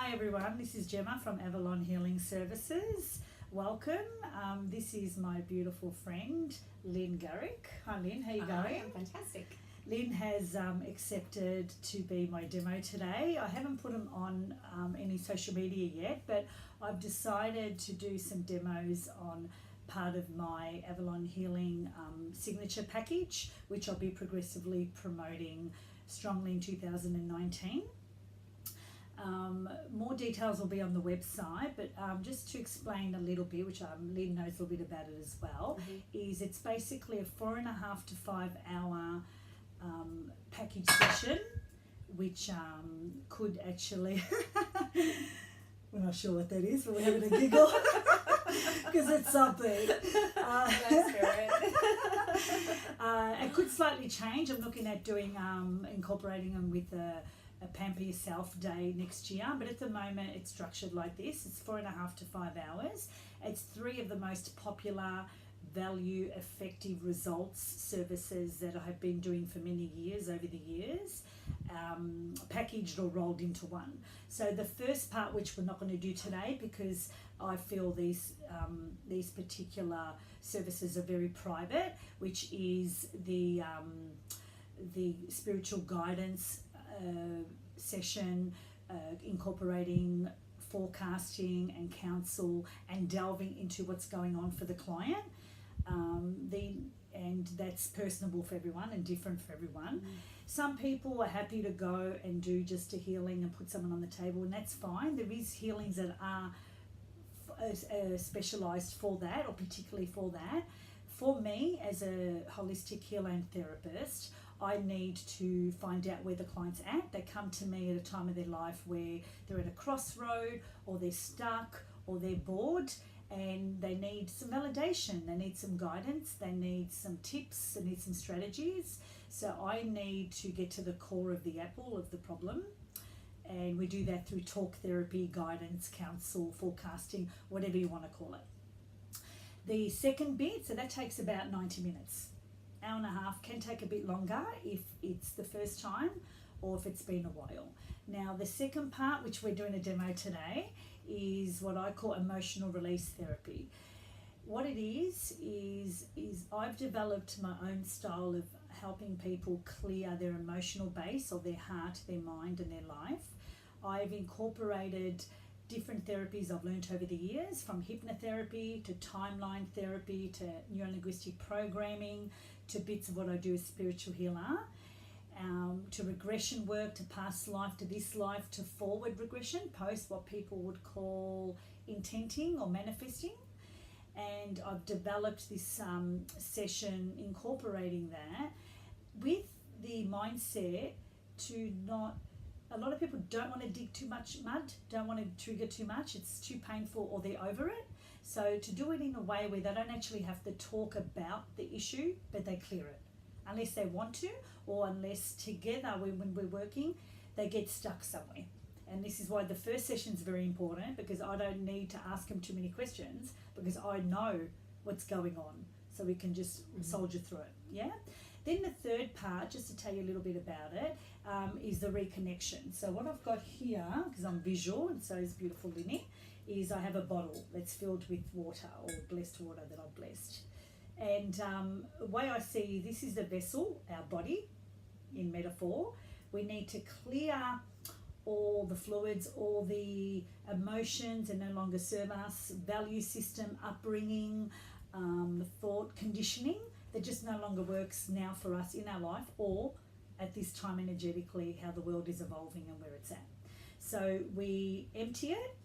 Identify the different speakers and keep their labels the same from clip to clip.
Speaker 1: Hi everyone, this is Gemma from Avalon Healing Services. Welcome. This is my beautiful friend Lynn Garrick. Hi Lynn, how you going?
Speaker 2: I'm fantastic.
Speaker 1: Lynn has accepted to be my demo today. I haven't put them on any social media yet, but I've decided to do some demos on part of my Avalon Healing signature package, which I'll be progressively promoting strongly in 2019. More details will be on the website, but just to explain a little bit, which Lynn knows a little bit about it as well, is it's basically a 4.5 to 5 hour package session, which could actually, we're not sure what that is, but we're having a giggle because it's something. It could slightly change. I'm looking at doing incorporating them with a Pamper Yourself day next year, but at the moment it's structured like this. It's 4.5 to 5 hours. It's 3 of the most popular value effective results services that I have been doing for many years over the years, packaged or rolled into one. So the first part, which we're not going to do today because I feel these particular services are very private, which is the spiritual guidance session, incorporating forecasting and counsel and delving into what's going on for the client. And that's personable for everyone and different for everyone. Some people are happy to go and do just a healing and put someone on the table, and that's fine. There is healings that are specialised for that, or particularly for that. For me, as a holistic healer and therapist, I need to find out where the client's at. They come to me at a time of their life where they're at a crossroad, or they're stuck, or they're bored, and they need some validation, they need some guidance, they need some tips, they need some strategies. So I need to get to the core of the apple of the problem, and we do that through talk therapy, guidance, counsel, forecasting, whatever you want to call it. The second bit, so that takes about 90 minutes. Hour and a half, can take a bit longer if it's the first time or if it's been a while. Now the second part, which we're doing a demo today, is what I call emotional release therapy. What it is I've developed my own style of helping people clear their emotional base of their heart, their mind and their life. I've incorporated different therapies I've learned over the years, from hypnotherapy to timeline therapy to neurolinguistic programming to bits of what I do as spiritual healer, to regression work, to past life, to this life, to forward regression, post what people would call intenting or manifesting. And I've developed this session incorporating that with the mindset to not, a lot of people don't want to dig too much mud, don't want to trigger too much, it's too painful or they're over it. So to do it in a way where they don't actually have to talk about the issue, but they clear it. Unless they want to, or unless together when we're working, they get stuck somewhere. And this is why the first session is very important, because I don't need to ask them too many questions, because I know what's going on. So we can just soldier through it, yeah? Then the third part, just to tell you a little bit about it, is the reconnection. So what I've got here, because I'm visual and so is beautiful Linny, is I have a bottle that's filled with water, or blessed water that I've blessed. And the way I see this is the vessel, our body, in metaphor. We need to clear all the fluids, all the emotions that no longer serve us, value system, upbringing, thought conditioning that just no longer works now for us in our life, or at this time energetically how the world is evolving and where it's at. So we empty it,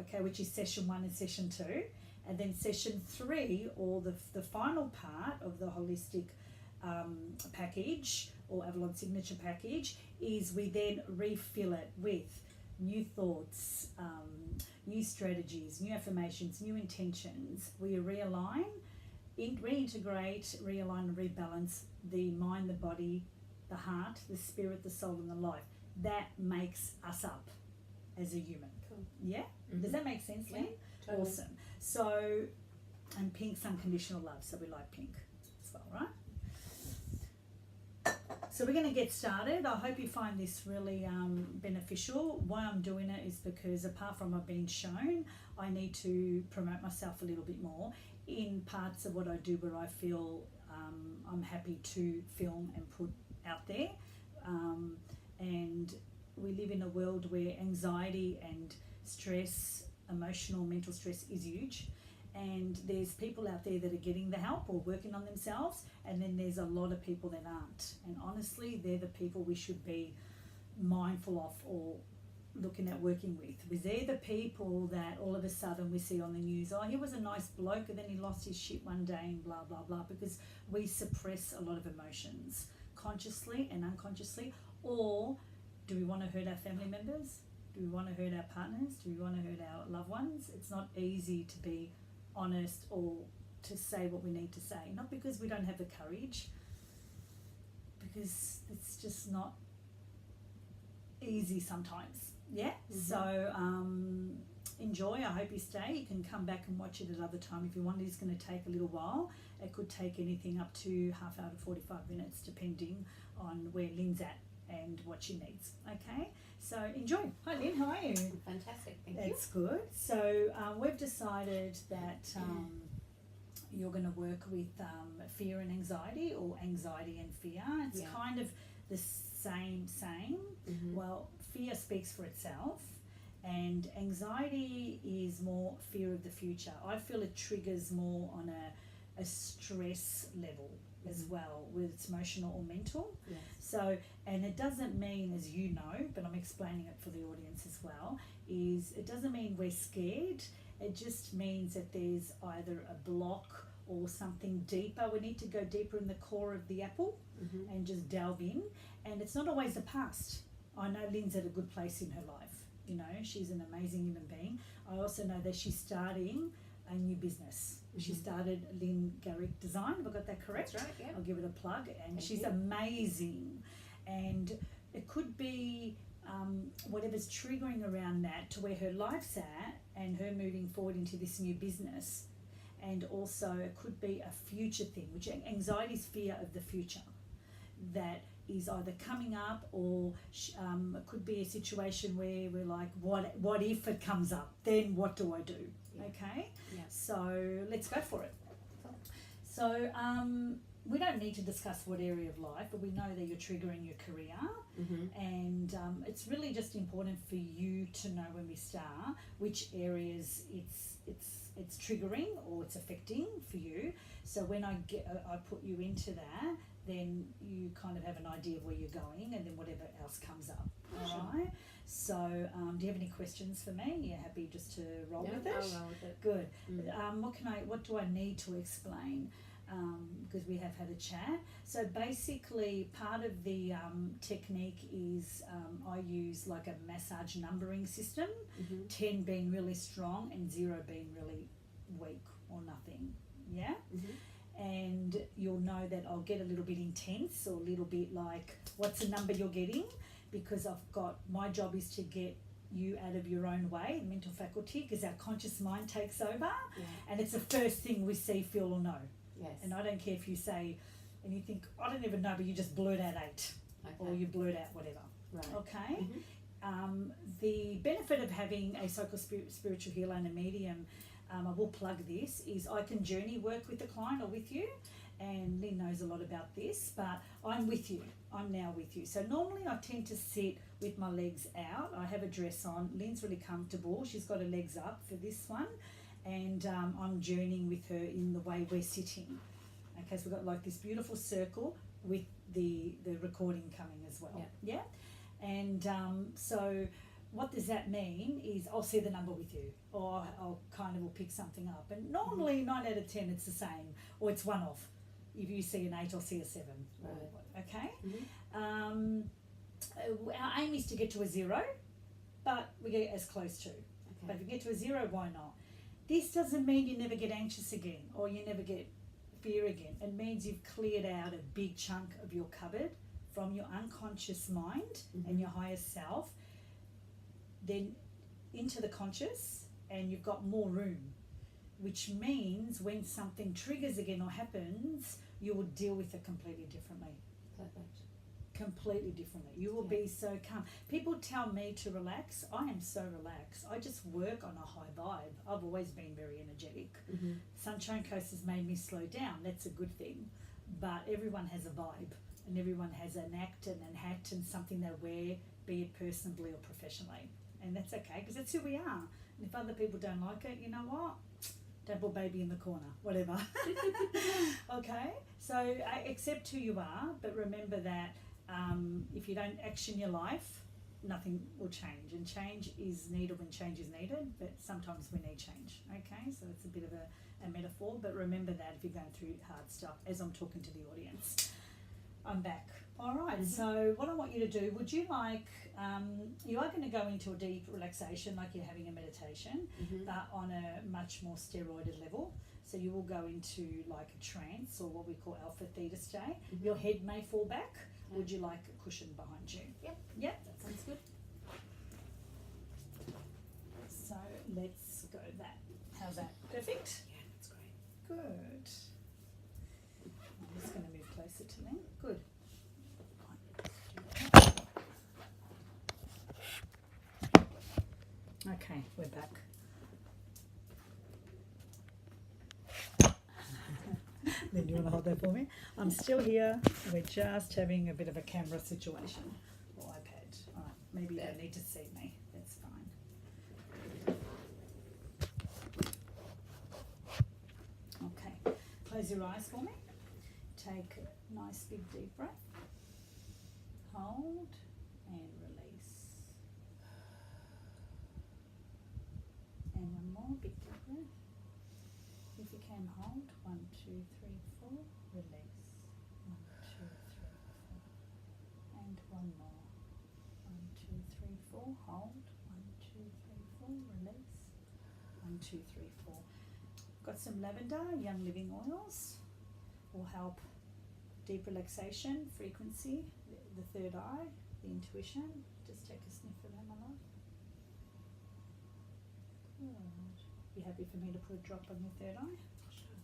Speaker 1: okay, which is session 1 and session 2. And then session 3, or the final part of the holistic package, or Avalon signature package, is we then refill it with new thoughts, new strategies, new affirmations, new intentions. We realign, reintegrate, realign and rebalance the mind, the body, the heart, the spirit, the soul and the life. That makes us up as a human.
Speaker 2: Cool.
Speaker 1: Yeah? Does that make sense, Lynn?
Speaker 2: Yeah, totally.
Speaker 1: Awesome. So, and pink's unconditional love, so we like pink as well, right? So we're going to get started. I hope you find this really beneficial. Why I'm doing it is because apart from I've been shown, I need to promote myself a little bit more in parts of what I do where I feel I'm happy to film and put out there. And we live in a world where anxiety and stress, emotional, mental stress is huge. And there's people out there that are getting the help or working on themselves, and then there's a lot of people that aren't. And honestly, they're the people we should be mindful of or looking at working with. Because they're the people that all of a sudden we see on the news, oh, he was a nice bloke and then he lost his shit one day and blah, blah, blah, because we suppress a lot of emotions consciously and unconsciously. Or do we want to hurt our family members? Do we want to hurt our partners? Do we want to hurt our loved ones? It's not easy to be honest or to say what we need to say, not because we don't have the courage, because it's just not easy sometimes. So enjoy. I hope you stay. You can come back and watch it at other time if you want. It's going to take a little while. It could take anything up to half hour to 45 minutes depending on where Lynn's at and what she needs. Okay, so enjoy. Hi Lynn, how are you?
Speaker 2: Fantastic, thank you.
Speaker 1: That's good. So we've decided that you're going to work with fear and anxiety, or anxiety and fear. It's kind of the same. Well, fear speaks for itself, and anxiety is more fear of the future. I feel it triggers more on a stress level as well, whether it's emotional or mental.
Speaker 2: Yes.
Speaker 1: So, and it doesn't mean, as you know, but I'm explaining it for the audience as well, is it doesn't mean we're scared. It just means that there's either a block or something deeper. We need to go deeper in the core of the apple and just delve in. And it's not always the past. I know Lynn's at a good place in her life. You know, she's an amazing human being. I also know that she's starting a new business. She started Lynn Garrick Design. Have I got that correct?
Speaker 2: That's right, yeah.
Speaker 1: I'll give it a plug. And
Speaker 2: Thank
Speaker 1: she's
Speaker 2: you.
Speaker 1: amazing. And it could be whatever's triggering around that to where her life's at and her moving forward into this new business. And also it could be a future thing, which anxiety is fear of the future that is either coming up, or it could be a situation where we're like, what if it comes up? Then what do I do?
Speaker 2: Yeah.
Speaker 1: Okay?
Speaker 2: Yeah.
Speaker 1: So let's go for it. So we don't need to discuss what area of life, but we know that you're triggering your career, and it's really just important for you to know when we start which areas it's triggering or it's affecting for you. So when I put you into that, then you kind of have an idea of where you're going, and then whatever else comes up. All right. So, do you have any questions for me? You're happy just to roll with it?
Speaker 2: I'll roll with it.
Speaker 1: Good. What do I need to explain? Because we have had a chat. So basically, part of the technique is I use like a massage numbering system. 10 being really strong and 0 being really weak or nothing. Yeah. And you'll know that I'll get a little bit intense or a little bit like, what's the number you're getting? Because my job is to get you out of your own way, the mental faculty, because our conscious mind takes over, and it's the first thing we see, feel or know.
Speaker 2: Yes.
Speaker 1: And I don't care if you say, and you think, I don't even know, but you just blurt out 8, or you blurt out whatever.
Speaker 2: Right.
Speaker 1: Okay? The benefit of having a spiritual healer and a medium, I will plug this, is I can journey work with the client or with you, and Lynn knows a lot about this, but I'm with you. I'm now with you. So normally I tend to sit with my legs out. I have a dress on. Lynn's really comfortable. She's got her legs up for this one, and I'm journeying with her in the way we're sitting. Okay, so we've got like this beautiful circle with the recording coming as well. Yeah? And so what does that mean is I'll see the number with you, or I'll kind of will pick something up. And normally 9 out of 10 it's the same, or it's one off. If you see an 8, I'll see a 7.
Speaker 2: Right.
Speaker 1: Okay? Our aim is to get to a 0, but we get as close to. But if you get to a 0, why not? This doesn't mean you never get anxious again, or you never get fear again. It means you've cleared out a big chunk of your cupboard from your unconscious mind and your higher self, then into the conscious, and you've got more room, which means when something triggers again or happens, you will deal with it completely differently.
Speaker 2: Perfect.
Speaker 1: completely differently. You will be so calm. People tell me to relax. I am so relaxed. I just work on a high vibe. I've always been very energetic.
Speaker 2: Mm-hmm.
Speaker 1: Sunshine Coast has made me slow down. That's a good thing. But everyone has a vibe, and everyone has an act and an hat and something they wear, be it personally or professionally. And that's okay, because that's who we are. And if other people don't like it, you know what? Don't put baby in the corner, whatever. Okay? So accept who you are, but remember that if you don't action your life, nothing will change. And change is needed when change is needed, but sometimes we need change. Okay? So it's a bit of a metaphor, but remember that if you're going through hard stuff, as I'm talking to the audience. I'm back. All right,
Speaker 2: Mm-hmm.
Speaker 1: so what I want you to do, would you like, you are going to go into a deep relaxation like you're having a meditation,
Speaker 2: Mm-hmm.
Speaker 1: but on a much more steroided level. So you will go into like a trance or what we call alpha theta state.
Speaker 2: Mm-hmm.
Speaker 1: Your head may fall back. Would you like a cushion behind you?
Speaker 2: Yep.
Speaker 1: Yep.
Speaker 2: That sounds good.
Speaker 1: So let's go that. How's that? Perfect?
Speaker 2: Yeah, that's great.
Speaker 1: Good. I'm just going to move closer to them. Good. Okay, we're back. Then you want to hold that for me? I'm still here. We're just having a bit of a camera situation. Or iPad. All right, maybe you don't need to see me. That's fine. Okay, close your eyes for me. Take a nice big deep breath. Hold and release. And one more big deep breath. If you can hold, 1, 2, 3, 4, release. 1, 2, 3, 4. And one more. 1, 2, 3, 4, hold. 1, 2, 3, 4, release. 1, 2, 3, 4. Got some lavender, Young Living oils. Will help deep relaxation, frequency, the third eye, the intuition. Just take a sniff of that, my love. Good. You happy for me to put a drop on your third eye?
Speaker 2: Sure.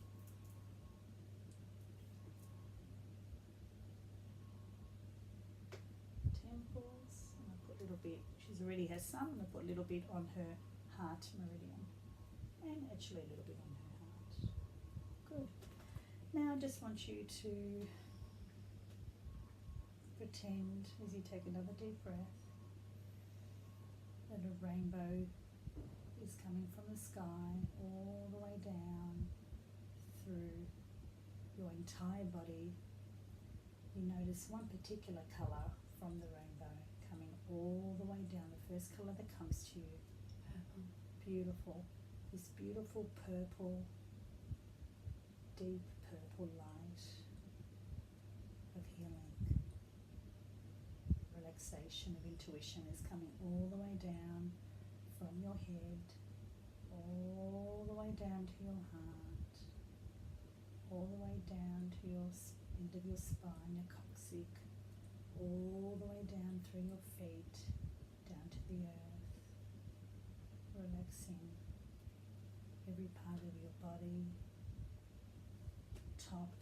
Speaker 1: Temples, and I put a little bit, she's already has some, and I put a little bit on her heart meridian. And actually a little bit on her heart. Good. Now I just want you to pretend, as you take another deep breath, that a rainbow is coming from the sky all the way down through your entire body. You notice one particular colour from the rainbow coming all the way down, the first colour that comes to you.
Speaker 2: Purple.
Speaker 1: Beautiful. This beautiful purple, deep purple light of healing. Relaxation of intuition is coming all the way down from your head, all the way down to your heart, all the way down to your end of your spine, your coccyx, all the way down through your feet, down to the earth, relaxing every part of your body, top,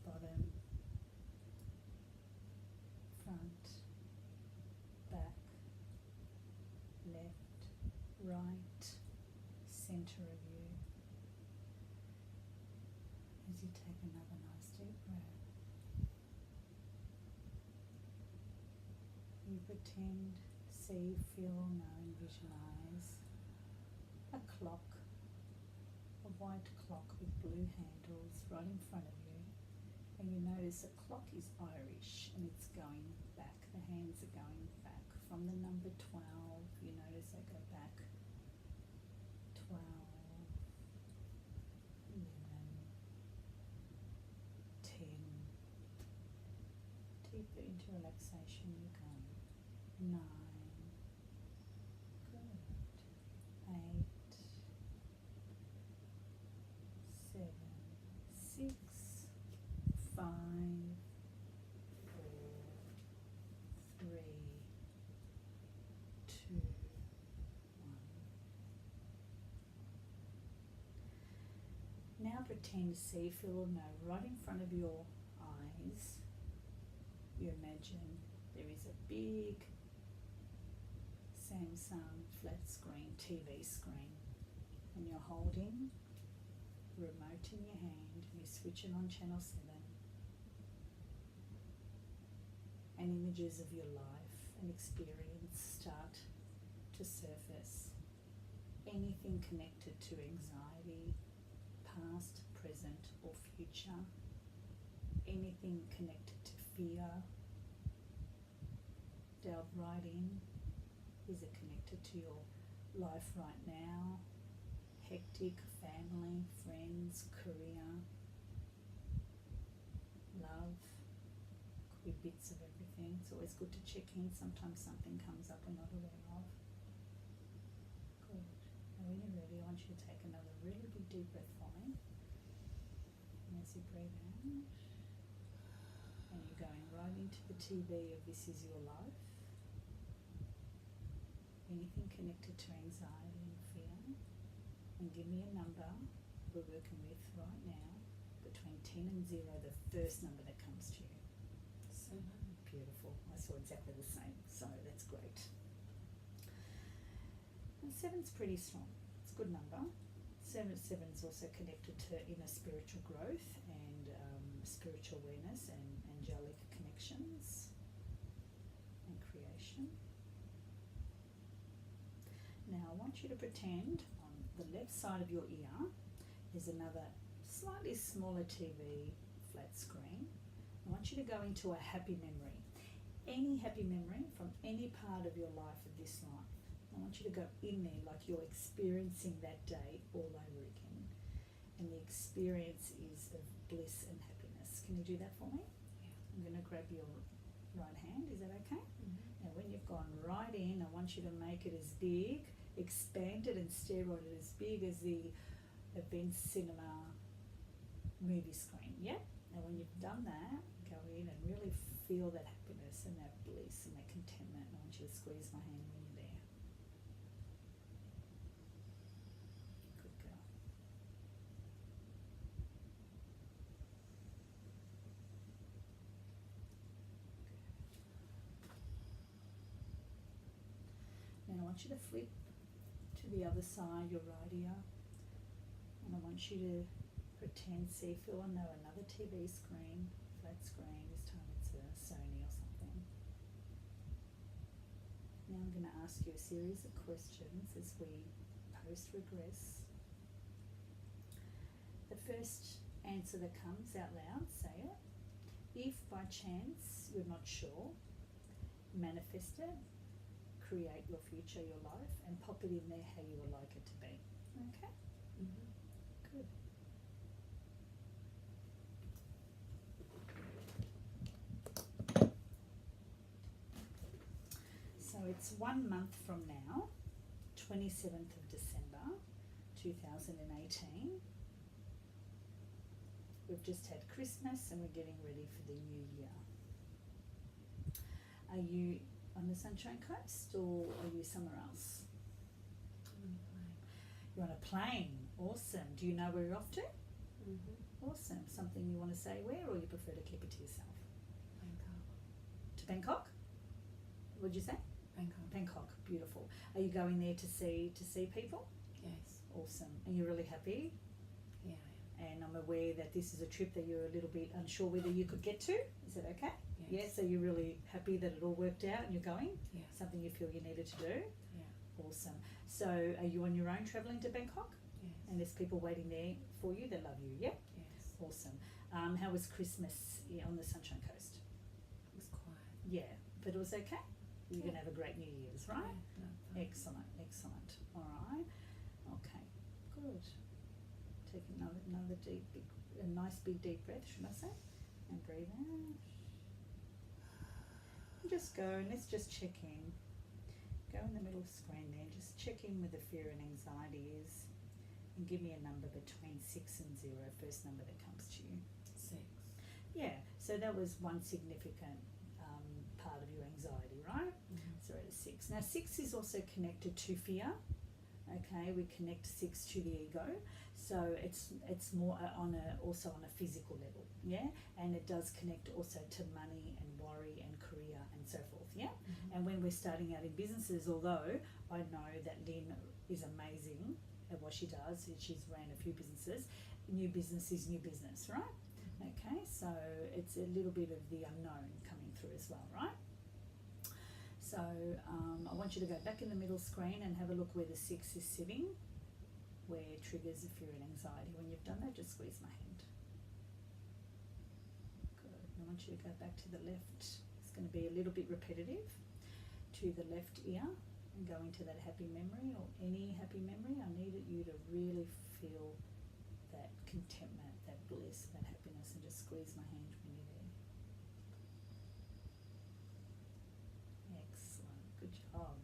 Speaker 1: bottom, front, back, left, right, center of you. As you take another nice deep breath, you pretend, see, feel, know and visualize a clock, a white clock with blue handles right in front of you, and you notice the clock is Irish and it's going back, the hands are going back from the number 12, you notice they go back 12, 11, 10, deeper into relaxation you go, 9, good, 8, 7, 6, 5, 4, 3, 2, 1. Now pretend, see, feel or know right in front of your eyes you imagine there is a big Samsung flat screen TV screen, and you're holding the remote in your hand, and you're switching on channel 7, and images of your life and experience start to surface. Anything connected to anxiety, past, present or future, anything connected to fear, delve right in. Is it connected to your life right now? Hectic, family, friends, career, love, could be bits of everything. It's always good to check in. Sometimes something comes up we're not aware of. Good. Now when you're ready, I want you to take another really big deep breath for me. And as you breathe out, and you're going right into the TV of This Is Your Life. Anything connected to anxiety and fear, and give me a number we're working with right now between 10 and 0, the first number that comes to you.
Speaker 2: 7.
Speaker 1: Beautiful. I saw exactly the same, so that's great. And 7's pretty strong. It's a good number. 7 is also connected to inner spiritual growth and spiritual awareness and angelic connections and creation. Now I want you to pretend on the left side of your ear is another slightly smaller TV flat screen. I want you to go into a happy memory. Any happy memory from any part of your life of this life. I want you to go in there like you're experiencing that day all over again. And the experience is of bliss and happiness. Can you do that for me?
Speaker 2: Yeah.
Speaker 1: I'm going to grab your right hand. Is that okay?
Speaker 2: Mm-hmm.
Speaker 1: Now when you've gone right in, I want you to make it as big, expanded and steroided as big as the event cinema movie screen. Yep. Now when you've done that, go in and really feel that happiness and that bliss and that contentment. I want you to squeeze my hand when you're there. Good girl. Now I want you to flip to the other side, your right ear, and I want you to pretend, see, feel, I know another TV screen, flat screen. This time it's a Sony or something. Now I'm going to ask you a series of questions as we post-regress. The first answer that comes out loud, say it. If by chance you're not sure, manifest it, create your future, your life, and pop it in there how you would like it to be. Okay?
Speaker 2: Mm-hmm.
Speaker 1: Good. So it's 1 month from now, 27th of December 2018. We've just had Christmas and we're getting ready for the new year. Are you on the Sunshine Coast or are you somewhere else? You're on a plane. Awesome. Do you know where you're off to?
Speaker 2: Mm-hmm.
Speaker 1: Awesome. Something you want to say where, or you prefer to keep it to yourself?
Speaker 2: Bangkok.
Speaker 1: To Bangkok? What'd you say?
Speaker 2: Bangkok.
Speaker 1: Bangkok. Beautiful. Are you going there to see people?
Speaker 2: Yes.
Speaker 1: Awesome. And you're really happy?
Speaker 2: Yeah, I am.
Speaker 1: And I'm aware that this is a trip that you're a little bit unsure whether you could get to. Is that okay?
Speaker 2: Yes.
Speaker 1: Yeah, so you're really happy that it all worked out and you're going?
Speaker 2: Yeah.
Speaker 1: Something you feel you needed to do?
Speaker 2: Yeah.
Speaker 1: Awesome. So are you on your own travelling to Bangkok?
Speaker 2: Yes.
Speaker 1: And there's people waiting there for you that love you, yeah?
Speaker 2: Yes.
Speaker 1: Awesome. How was Christmas on the Sunshine Coast?
Speaker 2: It was quiet.
Speaker 1: Yeah, but it was okay? You're going to have a great New Year's, right?
Speaker 2: Yeah, no, fine.
Speaker 1: Excellent, excellent. All right. Okay, good. Take another a nice big deep breath, should I say? And breathe out. And just go, and let's just check in. Go in the middle of the screen there, just check in with the fear and anxiety is, and give me a number between 6 and 0, first number that comes to you.
Speaker 2: 6.
Speaker 1: Yeah, so that was one significant part of your anxiety, right?
Speaker 2: Mm-hmm.
Speaker 1: So at a 6. Now 6 is also connected to fear. Okay, we connect 6 to the ego, so it's more also on a physical level, yeah, and it does connect also to money and worry And when we're starting out in businesses, although I know that Lynn is amazing at what she does, she's ran a few businesses, new business is new business, right? Okay, so it's a little bit of the unknown coming through as well, right? So I want you to go back in the middle screen and have a look where the 6 is sitting, where triggers of fear and anxiety. When you've done that, just squeeze my hand. Good. I want you to go back to the left. It's going to be a little bit repetitive. To the left ear and go into that happy memory or any happy memory. I needed you to really feel that contentment, that bliss, that happiness, and just squeeze my hand when you're there. Excellent. Good job.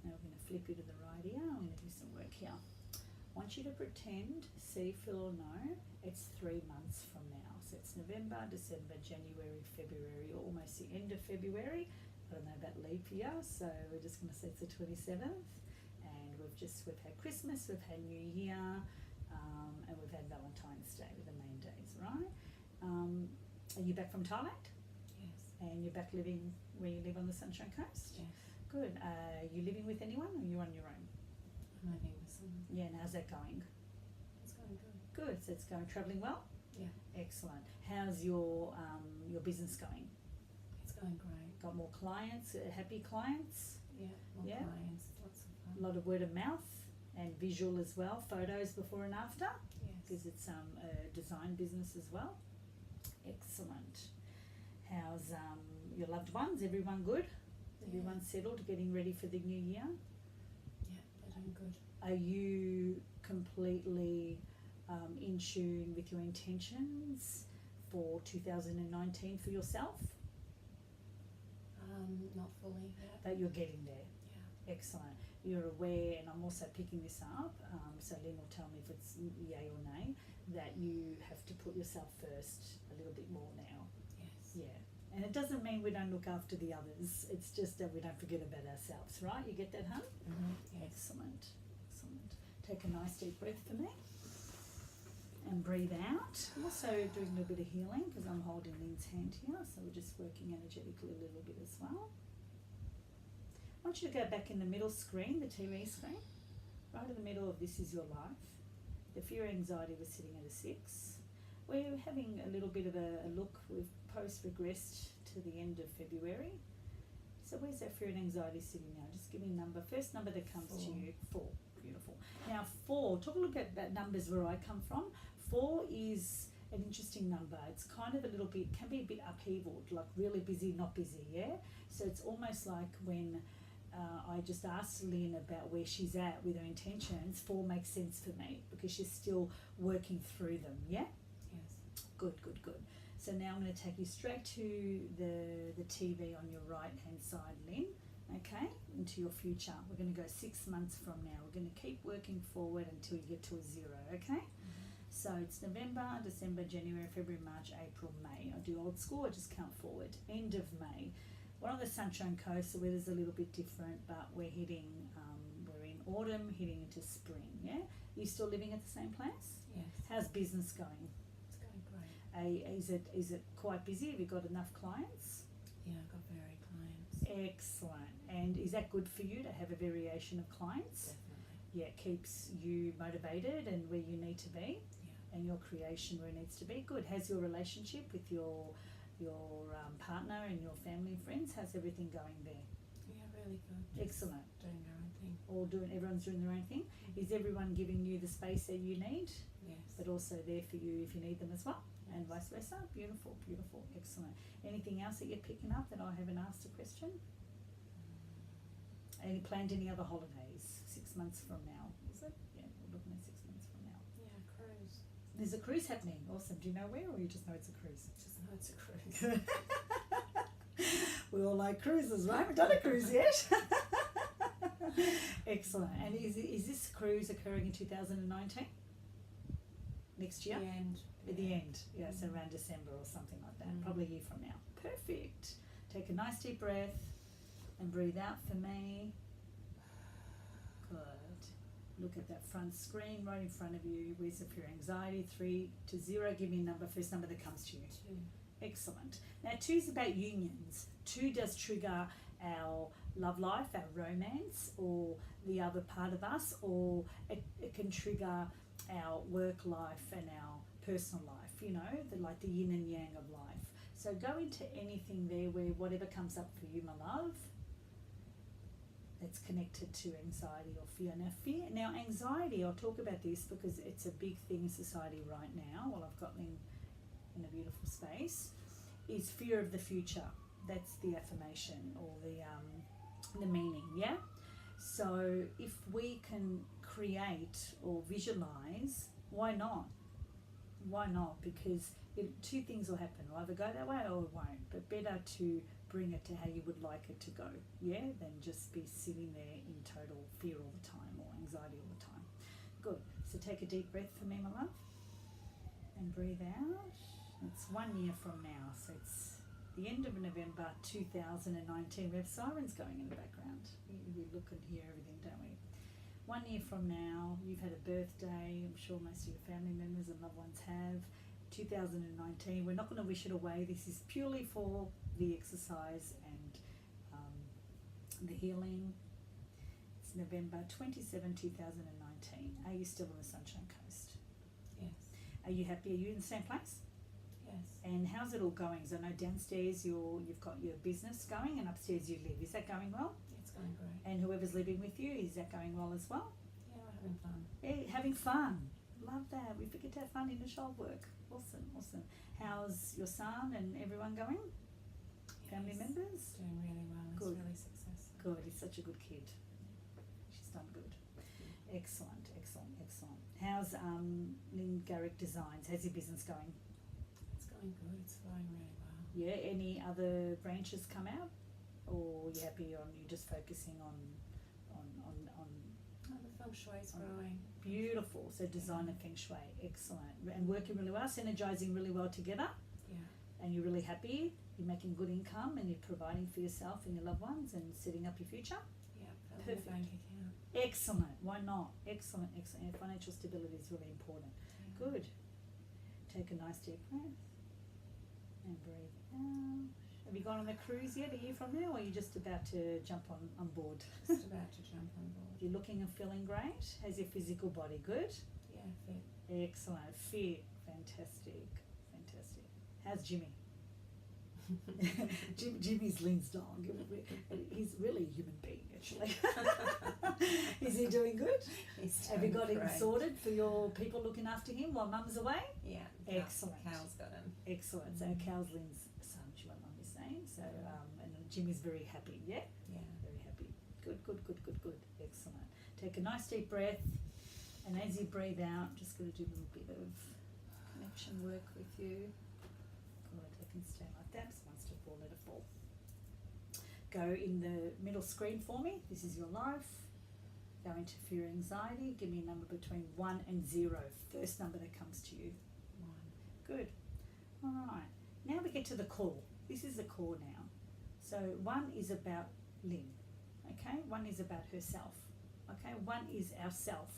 Speaker 1: Now we're going to flip you to the right ear. I'm going to do some work here. I want you to pretend, see, feel or know it's 3 months from now. So it's November, December, January, February, or almost the end of February. I don't know about leap year, so we're just going to say it's the 27th. And we've had Christmas, we've had New Year, and we've had Valentine's Day with the main days, right? Are you back from Thailand?
Speaker 2: Yes.
Speaker 1: And you're back living where you live on the Sunshine Coast?
Speaker 2: Yes.
Speaker 1: Good. Are you living with anyone or are you on your own?
Speaker 2: I'm living with someone.
Speaker 1: Yeah, and how's that going?
Speaker 2: It's going good.
Speaker 1: Good. So it's going travelling well?
Speaker 2: Yeah.
Speaker 1: Excellent. How's your business going?
Speaker 2: It's going great.
Speaker 1: Got more clients, happy clients?
Speaker 2: Yeah, more
Speaker 1: Yeah.
Speaker 2: clients, lots of fun.
Speaker 1: A lot of word of mouth and visual as well, photos before and after,
Speaker 2: Yes.
Speaker 1: because it's a design business as well. Excellent. How's your loved ones? Everyone good? Everyone settled, getting ready for the new year?
Speaker 2: Yeah, they're doing good.
Speaker 1: Are you completely in tune with your intentions for 2019 for yourself?
Speaker 2: Not fully yet.
Speaker 1: But you're getting there.
Speaker 2: Yeah.
Speaker 1: Excellent. You're aware, and I'm also picking this up, so Lynn will tell me if it's yay or nay, that you have to put yourself first a little bit more now.
Speaker 2: Yes.
Speaker 1: Yeah. And it doesn't mean we don't look after the others, it's just that we don't forget about ourselves, right? You get that, hun?
Speaker 2: Mm-hmm. Yes.
Speaker 1: Excellent. Excellent. Take a nice deep breath for me. And breathe out. I'm also doing a little bit of healing because I'm holding Lynn's hand here, so we're just working energetically a little bit as well. I want you to go back in the middle screen, the TV screen, right in the middle of This Is Your Life. The fear and anxiety was sitting at a 6. We're having a little bit of a look. We've post-regressed to the end of February. So where's that fear and anxiety sitting now? Just give me a number. First number that comes to you, 4. Beautiful. Now 4, talk a little bit about numbers where I come from. 4 is an interesting number. It's kind of a little bit, can be a bit upheaval, like really busy, not busy, yeah? So it's almost like when I just asked Lynn about where she's at with her intentions, 4 makes sense for me because she's still working through them, yeah?
Speaker 2: Yes.
Speaker 1: Good, good, good. So now I'm going to take you straight to the TV on your right-hand side, Lynn, okay, into your future. We're going to go 6 months from now. We're going to keep working forward until you get to a 0, okay? So it's November, December, January, February, March, April, May. I do old school, I just count forward. End of May. We're on the Sunshine Coast, so weather's a little bit different, but we're hitting, we're in autumn, heading into spring, yeah? Are you still living at the same place?
Speaker 2: Yes.
Speaker 1: How's business going?
Speaker 2: It's going great.
Speaker 1: Is it quite busy? Have you got enough clients?
Speaker 2: Yeah, I've got varied clients.
Speaker 1: Excellent. And is that good for you to have a variation of clients?
Speaker 2: Definitely.
Speaker 1: Yeah, it keeps you motivated and where you need to be.
Speaker 2: Yeah.
Speaker 1: And your creation where it needs to be. Good. How's your relationship with your partner and your family and friends? How's everything going there?
Speaker 2: Yeah, really good.
Speaker 1: Excellent.
Speaker 2: Doing their own thing.
Speaker 1: Everyone's doing their own thing. Is everyone giving you the space that you need,
Speaker 2: Yes.
Speaker 1: but also there for you if you need them as well?
Speaker 2: Yes.
Speaker 1: And vice versa? Beautiful, beautiful, excellent. Anything else that you're picking up that I haven't asked a question? Planned any other holidays 6 months from now? Is it? Yeah, we're looking at 6 months from now.
Speaker 2: Yeah, cruise.
Speaker 1: There's a cruise happening. Awesome. Do you know where, or you just know it's a cruise?
Speaker 2: Just know it's a cruise.
Speaker 1: We all like cruises, right? We've done a cruise yet. Excellent. And is this cruise occurring in 2019? Next year?
Speaker 2: The end.
Speaker 1: At the end, yeah, so around December or something like that, probably a year from now. Perfect. Take a nice deep breath and breathe out for me. Good. Look at that front screen right in front of you. Where's the fear, anxiety? 3 to 0. Give me a number, first number that comes to you.
Speaker 2: 2.
Speaker 1: Excellent. Now 2 is about unions. 2 does trigger our love life, our romance, or the other part of us, or it can trigger our work life and our personal life, you know, like the yin and yang of life. So go into anything there where whatever comes up for you, my love, that's connected to anxiety or fear. Now anxiety, I'll talk about this because it's a big thing in society right now, while I've got in a beautiful space, is fear of the future. That's the affirmation or the meaning, yeah? So if we can create or visualize, why not? Why not? Because 2 things will happen. It'll either go that way or it won't. But better to bring it to how you would like it to go, yeah, than just be sitting there in total fear all the time or anxiety all the time. Good. So take a deep breath for me, my love, and breathe out. It's 1 year from now, so it's the end of November 2019. We have sirens going in the background. We look and hear everything, don't we? 1 year from now, you've had a birthday. I'm sure most of your family members and loved ones have. 2019, we're not going to wish it away. This is purely for the exercise and the healing. It's November 27, 2019. Are you still on the Sunshine Coast?
Speaker 2: Yes.
Speaker 1: Are you happy? Are you in the same place?
Speaker 2: Yes.
Speaker 1: And how's it all going? So I know downstairs you've got your business going and upstairs you live. Is that going well?
Speaker 2: It's going great.
Speaker 1: And whoever's living with you, is that going well as well?
Speaker 2: Yeah, we're having fun.
Speaker 1: Yeah, having fun. Love that. We forget to have fun in the shop work. Awesome, awesome. How's your son and everyone going? Family
Speaker 2: Yes.
Speaker 1: members?
Speaker 2: Doing really well. It's
Speaker 1: Good.
Speaker 2: really successful.
Speaker 1: Good. He's such a good kid. She's done good. Excellent, excellent, excellent. How's Lynn Garrick Designs? How's your business going?
Speaker 2: It's going good. It's flowing really well.
Speaker 1: Yeah. Any other branches come out, or you happy on you just focusing on
Speaker 2: Oh, the feng shui is growing.
Speaker 1: beautiful? So design and feng shui, excellent, and working really well, synergizing really well together.
Speaker 2: Yeah.
Speaker 1: And you're really happy. You're making good income, and you're providing for yourself and your loved ones, and setting up your future.
Speaker 2: Yeah. Building
Speaker 1: Perfect.
Speaker 2: a bank account.
Speaker 1: Excellent. Why not? Excellent, excellent. And financial stability is really important.
Speaker 2: Yeah.
Speaker 1: Good. Take a nice deep breath and breathe out. Have you gone on a cruise yet a year from now, or are you just about to jump on board?
Speaker 2: Just about to jump on board.
Speaker 1: You're looking and feeling great. How's your physical body? Good?
Speaker 2: Yeah, fit.
Speaker 1: Excellent. Fit. Fantastic. Fantastic. How's Jimmy? Jimmy's Lynn's dog. He's really a human being, actually. Is he doing good?
Speaker 2: He's
Speaker 1: Have you got him
Speaker 2: great.
Speaker 1: sorted for your people looking after him while Mum's away?
Speaker 2: Yeah.
Speaker 1: Excellent.
Speaker 2: Cal's got him.
Speaker 1: Excellent. So Cal's Lynn's son, she what Mum is saying. So and Jimmy's very happy. Yeah,
Speaker 2: Yeah.
Speaker 1: very happy. Good, good, good, good, good. Excellent. Take a nice deep breath, and as you breathe out, just going to do a little bit of connection work with you. Good. I can stay like that. Just 1 step forward, let it fall. Go in the middle screen for me. This is your life. Go into fear, anxiety. Give me a number between 1 and 0. First number that comes to you.
Speaker 2: 1.
Speaker 1: Good. All right. Now we get to the core. This is the core now. So 1 is about Lynn. Okay. 1 is about herself. Okay. 1 is ourself,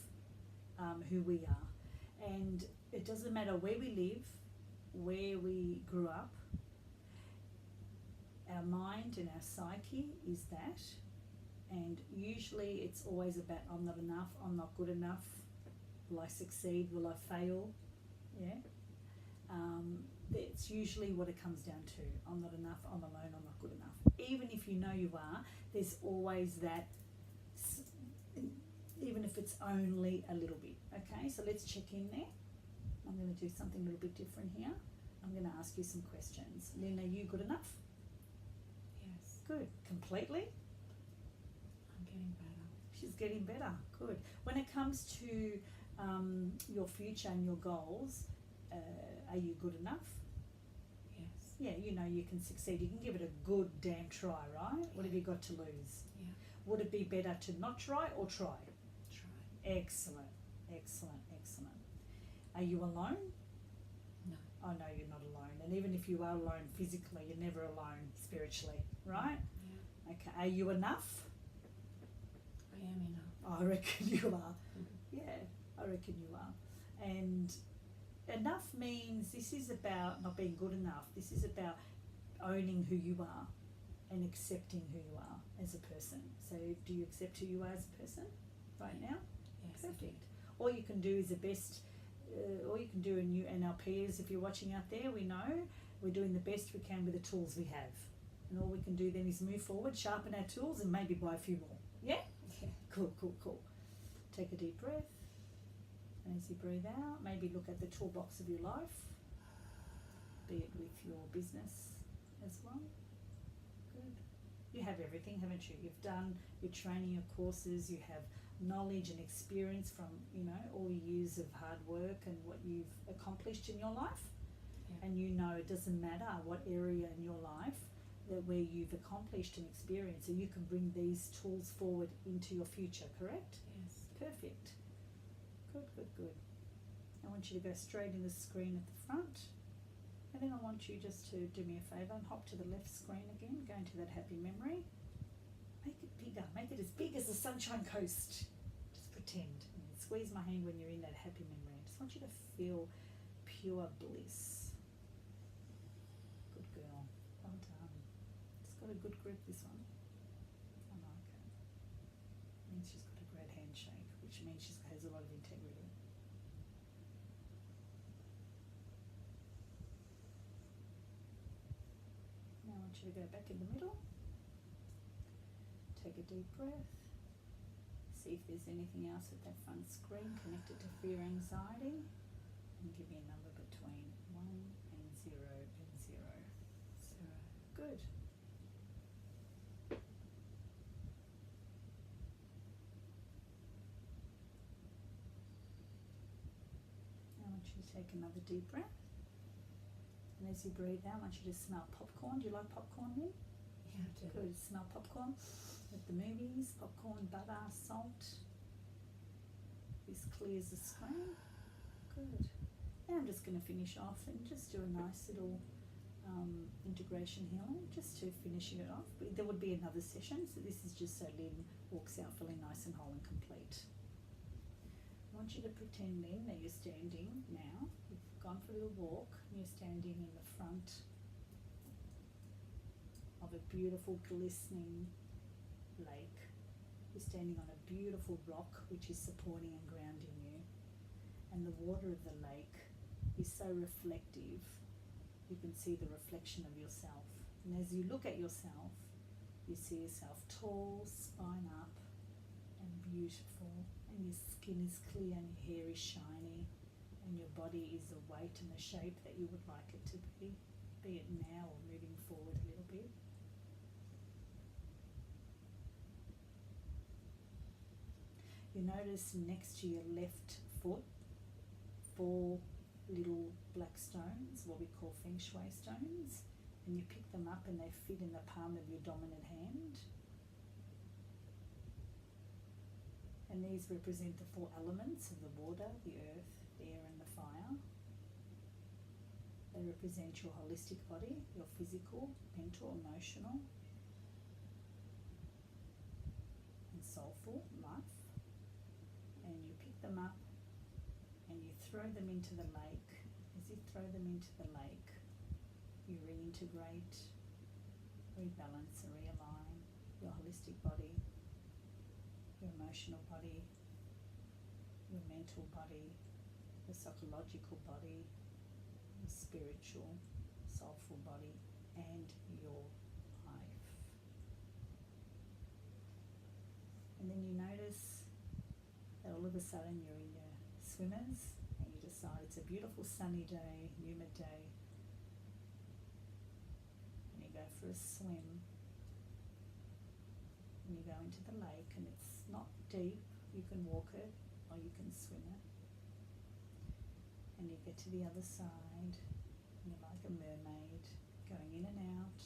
Speaker 1: who we are, and it doesn't matter where we live, where we grew up. Our mind and our psyche is that, and usually it's always about I'm not enough, I'm not good enough, will I succeed, will I fail, yeah. That's usually what it comes down to. I'm not enough, I'm alone, I'm not good enough. Even if you know you are, there's always that, even if it's only a little bit. Okay, so let's check in there. I'm going to do something a little bit different here. I'm going to ask you some questions. Lynn, are you good enough?
Speaker 2: Yes.
Speaker 1: Good. Completely?
Speaker 2: I'm getting better.
Speaker 1: She's getting better. Good. When it comes to your future and your goals, are you good enough?
Speaker 2: Yes.
Speaker 1: Yeah, you know you can succeed. You can give it a good damn try, right? What have you got to lose?
Speaker 2: Yeah.
Speaker 1: Would it be better to not try or try?
Speaker 2: Try.
Speaker 1: Excellent. Excellent. Excellent. Are you alone?
Speaker 2: No.
Speaker 1: Oh no, you're not alone. And even if you are alone physically, you're never alone spiritually, right?
Speaker 2: Yeah.
Speaker 1: Okay. Are you enough?
Speaker 2: I am enough.
Speaker 1: I reckon you are.
Speaker 2: Mhm.
Speaker 1: Yeah, I reckon you are. And enough means this is about not being good enough. This is about owning who you are. and accepting who you are as a person. So do you accept who you are as a person right now?
Speaker 2: Yes.
Speaker 1: Perfect. All you can do is the best, all you can do, and you NLPers, if you're watching out there, we know we're doing the best we can with the tools we have. And all we can do then is move forward, sharpen our tools, and maybe buy a few more. Yeah?
Speaker 2: Yeah.
Speaker 1: Cool, cool, cool. Take a deep breath. And as you breathe out, maybe look at the toolbox of your life, be it with your business as well. Good. You have everything, haven't you? You've done your training, your courses, you have knowledge and experience from, you know, all your years of hard work and what you've accomplished in your life.
Speaker 2: Yeah.
Speaker 1: And you know it doesn't matter what area in your life that where you've accomplished and experienced, so you can bring these tools forward into your future, correct?
Speaker 2: Yes.
Speaker 1: Perfect. Good, good, good. I want you to go straight in the screen at the front. And then I want you just to do me a favour and hop to the left screen again, go into that happy memory. Make it bigger, make it as big as the Sunshine Coast. Just pretend. And squeeze my hand when you're in that happy memory. I just want you to feel pure bliss. Good girl. Well done. It's got a good grip, this one. I like it. Means she's got a great handshake, which means she has a lot of integrity. Now I want you to go back in the middle. Take a deep breath. See if there's anything else at that front screen connected to fear, anxiety, and give me a number between 1 and 0 and 0.
Speaker 2: 0.
Speaker 1: Good. Now I want you to take another deep breath. And as you breathe out, I want you to smell popcorn. Do you like popcorn, Lynn?
Speaker 2: Yeah, I do.
Speaker 1: Good. Smell popcorn at the movies. Popcorn, butter, salt. This clears the screen. Good. Now I'm just going to finish off and just do a nice little integration healing just to finish it off. But there would be another session, so this is just so Lynn walks out feeling nice and whole and complete. I want you to pretend, Lynn, that you're standing now. You've gone for a little walk and you're standing in the front of a beautiful glistening lake. You're standing on a beautiful rock which is supporting and grounding you, and the water of the lake is so reflective. You can see the reflection of yourself, and as you look at yourself, you see yourself tall, spine up, and beautiful, and your skin is clear and your hair is shiny, and your body is the weight and the shape that you would like it to be it now or moving forward a little bit. You notice next to your left foot 4 little black stones, what we call feng shui stones, and you pick them up and they fit in the palm of your dominant hand. And these represent the 4 elements of the water, the earth, the air and the fire. They represent your holistic body, your physical, mental, emotional and soulful life. And you pick them up and you throw them into the lake. As you throw them into the lake, you reintegrate, rebalance and realign your holistic body, your emotional body, your mental body, your psychological body, your spiritual, soulful body, and your life. And then you notice that all of a sudden you're in your swimmers and you decide it's a beautiful sunny day, humid day, and you go for a swim and you go into the lake, and it's not deep, you can walk it or you can swim it, and you get to the other side and you're like a mermaid going in and out,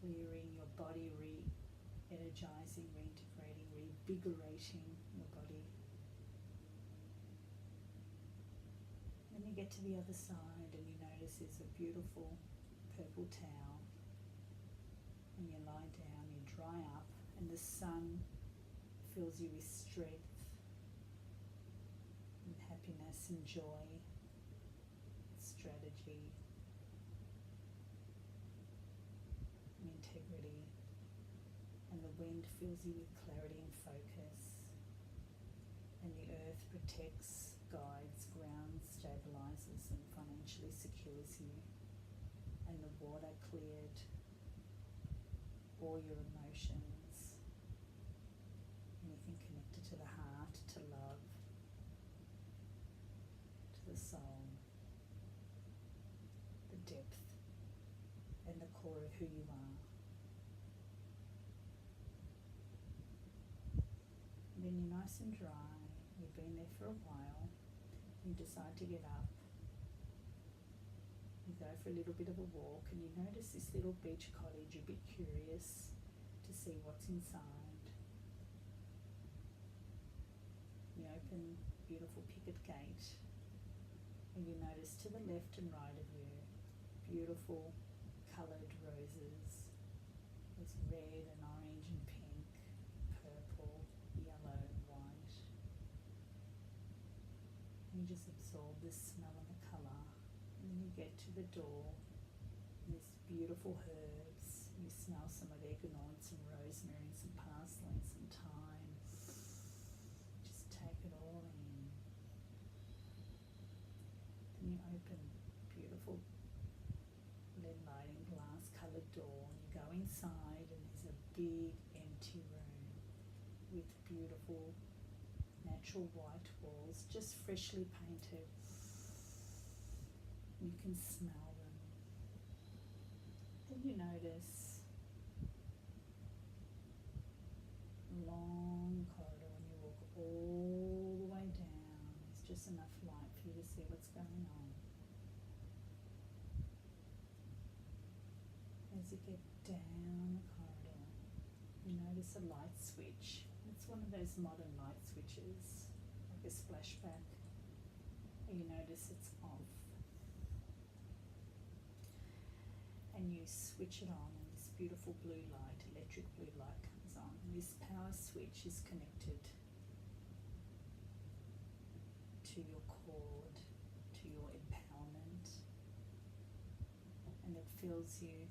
Speaker 1: clearing your body, re-energizing, reintegrating, revigorating your body. Then you get to the other side and you notice there's a beautiful purple towel, and you lie down, you dry up, and the sun fills you with strength and happiness and joy, strategy and integrity. wind fills you with clarity and focus, and the earth protects, guides, grounds, stabilizes, and financially secures you. And the water cleared all your emotions, anything connected to the heart, to love, to the soul, the depth and the core of who you are. And then you're nice and dry, you've been there for a while, you decide to get up. You go for a little bit of a walk and you notice this little beach cottage. You're a bit curious to see what's inside. You open beautiful picket gate and you notice to the left and right of you beautiful coloured roses. There's red and orange and pink, purple, yellow and white. And you just absorb the smell and the colour. And then you get to the door, and there's beautiful herbs. You smell some oregano and some rosemary and some parsley and some thyme. Just take it all in. Then you open beautiful lead lighting glass coloured door, and you go inside, and there's a big empty room with beautiful natural white walls, just freshly painted. You can smell them. Then you notice a long corridor, and you walk all the way down. There's just enough light for you to see what's going on. As you get down the corridor, you notice a light switch. It's one of those modern light switches, like a splashback. And you notice it's off. And you switch it on, and this beautiful blue light, electric blue light comes on. And this power switch is connected to your cord, to your empowerment, and it fills you,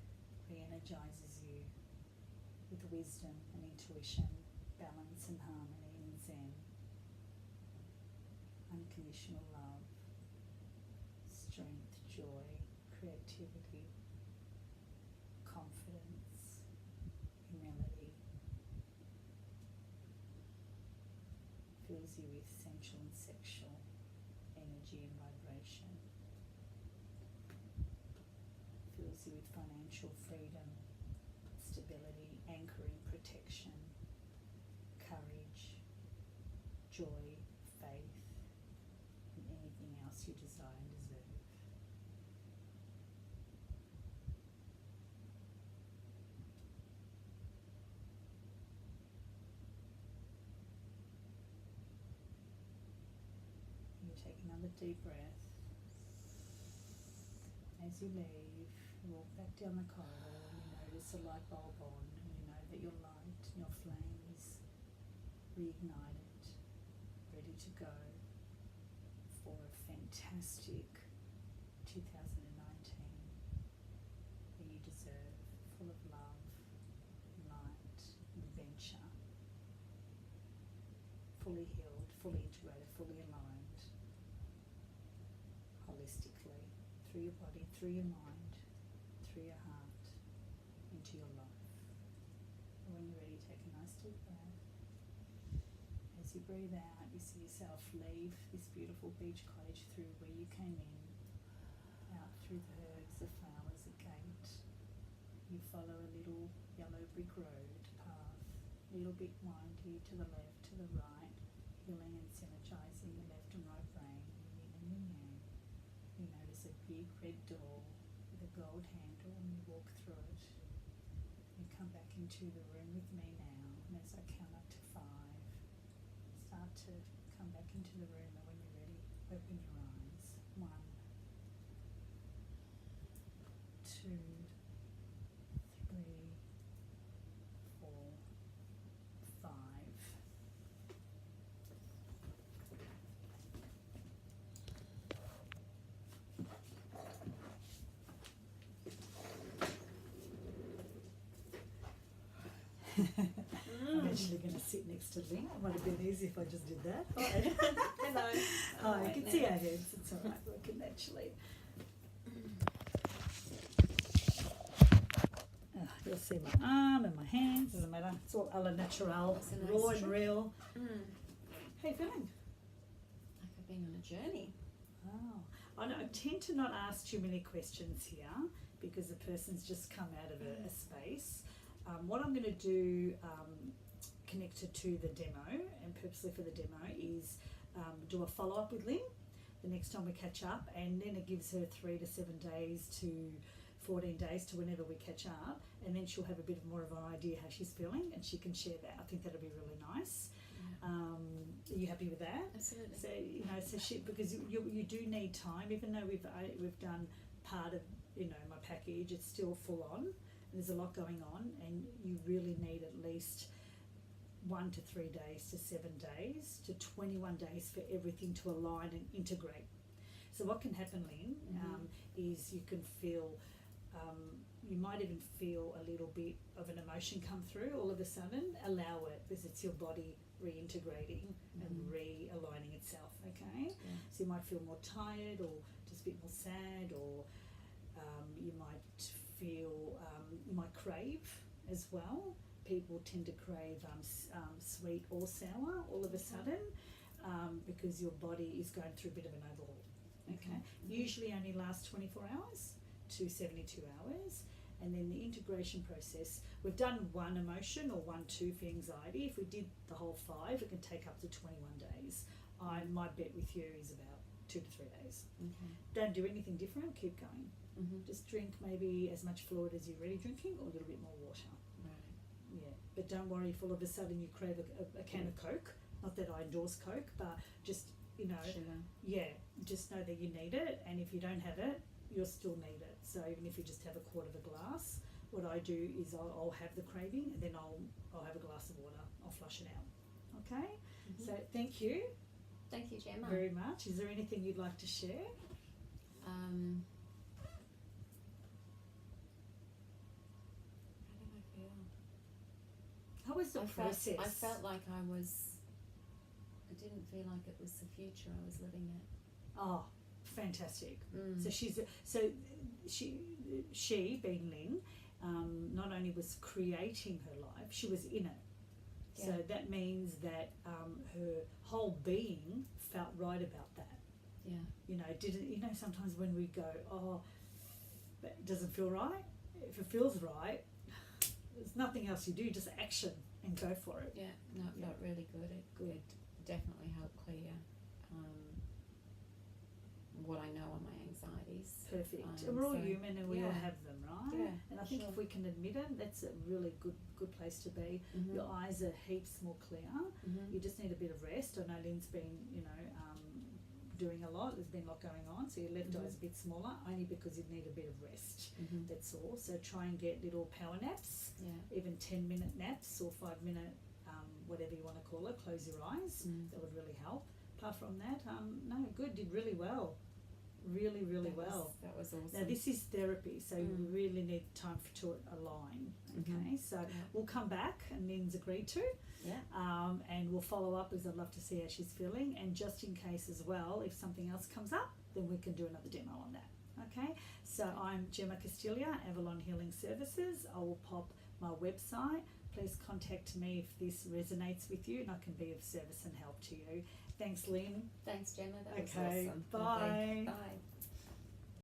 Speaker 1: re-energizes you with wisdom and intuition, balance and harmony and zen, unconditional love, strength, joy, creativity, confidence, humility. Fills you with sensual and sexual energy and vibration. Fills you with financial freedom, stability, anchoring, protection, courage, joy, faith, and anything else you desire and deserve. You take another deep breath. As you leave, you walk back down the corridor and you notice a light bulb on, and you know that your light and your flame is reignited, ready to go for a fantastic 2019 that you deserve, full of love, light, adventure, fully healed, fully integrated, fully aligned, holistically, through your body, through your mind, through your heart, into your life. And when you're ready, take a nice deep breath. As you breathe out, you see yourself leave this beautiful beach cottage through where you came in, out through the herbs, the flowers, the gate. You follow a little yellow brick road path, a little bit windy to the left, to the right, healing and synergizing the left and right brain, the yin and the yang. You notice a big red door with a gold handle, and you walk through it. You come back into the room with me now, and as I count up to 5, start to come back into the room, and when you're ready, open your eyes. 1, 2, 3, 4, 5. I'm actually going to sit next to Lynn. It might have been easy if I just did that.
Speaker 2: Hello.
Speaker 1: Oh, you can see our heads. It's all right. We can actually. You'll see my arm and my hands. Doesn't matter. It's all a la natural,
Speaker 2: That's a nice
Speaker 1: raw and
Speaker 2: trick.
Speaker 1: real.
Speaker 2: Mm.
Speaker 1: How you feeling?
Speaker 2: Like I've been on a journey.
Speaker 1: Oh, I tend to not ask too many questions here because the person's just come out of a space. What I'm going to do, connected to the demo and purposely for the demo, is do a follow-up with Lynn the next time we catch up, and then it gives her 3 to 7 days to 14 days to whenever we catch up, and then she'll have a bit of more of an idea how she's feeling and she can share that. I think that'll be really nice. Are you happy with that?
Speaker 2: Absolutely.
Speaker 1: So because you do need time, even though we've done part of my package, it's still full on. There's a lot going on, and you really need at least 1 to 3 days to 7 days to 21 days for everything to align and integrate. So what can happen, Lynn, is you can feel, you might even feel a little bit of an emotion come through all of a sudden. Allow it, because it's your body reintegrating and realigning itself, okay?
Speaker 2: Yeah.
Speaker 1: So you might feel more tired or just a bit more sad, or you might feel, you might crave as well. People tend to crave sweet or sour all of a sudden because your body is going through a bit of an overhaul. Okay. Usually only lasts 24 hours to 72 hours. And then the integration process, we've done 1 emotion or 1-2 for anxiety. If we did the whole 5, it can take up to 21 days. My bet with you is about 2 to 3 days.
Speaker 2: Okay.
Speaker 1: Don't do anything different, keep going. Just drink maybe as much fluid as you're already drinking, or a little bit more water.
Speaker 2: Right.
Speaker 1: Yeah, but don't worry if all of a sudden you crave a can of Coke. Not that I endorse Coke, but just,
Speaker 2: Sugar.
Speaker 1: yeah, just know that you need it, and if you don't have it, you'll still need it. So even if you just have a quarter of a glass, what I do is I'll have the craving, and then I'll have a glass of water. I'll flush it out. Okay? So thank you
Speaker 2: Thank you, Gemma.
Speaker 1: very much. Is there anything you'd like to share?
Speaker 2: How did I feel?
Speaker 1: How was the process?
Speaker 2: I felt like I didn't feel like it was the future I was living in.
Speaker 1: Oh, fantastic. So she being Lynn, not only was creating her life, she was in it.
Speaker 2: Yeah.
Speaker 1: So that means that her whole being felt right about that.
Speaker 2: Yeah.
Speaker 1: Sometimes when we go, oh, that doesn't feel right. If it feels right, there's nothing else you do, just action and go for it.
Speaker 2: Yeah. No, it felt really good. It definitely helped clear what I know on my anxieties.
Speaker 1: Perfect. And we're all
Speaker 2: so,
Speaker 1: human, and we all
Speaker 2: yeah.
Speaker 1: have them, right?
Speaker 2: Yeah,
Speaker 1: And I think
Speaker 2: sure.
Speaker 1: if we can admit it, that's a really good place to be. Your eyes are heaps more clear. You just need a bit of rest. I know Lynn's been, doing a lot. There's been a lot going on, so your left eye's a bit smaller, only because you need a bit of rest. That's all. So try and get little power naps, even 10-minute naps or 5-minute, whatever you want to call it. Close your eyes. That would really help. Apart from that, no, good. Did really well. Really, really well.
Speaker 2: That was awesome.
Speaker 1: Now this is therapy, so you really need time to align. Okay, so we'll come back, and Lynn's agreed to.
Speaker 2: Yeah.
Speaker 1: And we'll follow up, as I'd love to see how she's feeling, and just in case as well, if something else comes up, then we can do another demo on that. Okay, so I'm Gemma Castilia, Avalon Healing Services. I will pop my website. Please contact me if this resonates with you, and I can be of service and help to you. Thanks, Lynn.
Speaker 2: Thanks, Gemma. That was
Speaker 1: Okay,
Speaker 2: awesome.
Speaker 1: bye.
Speaker 2: Bye.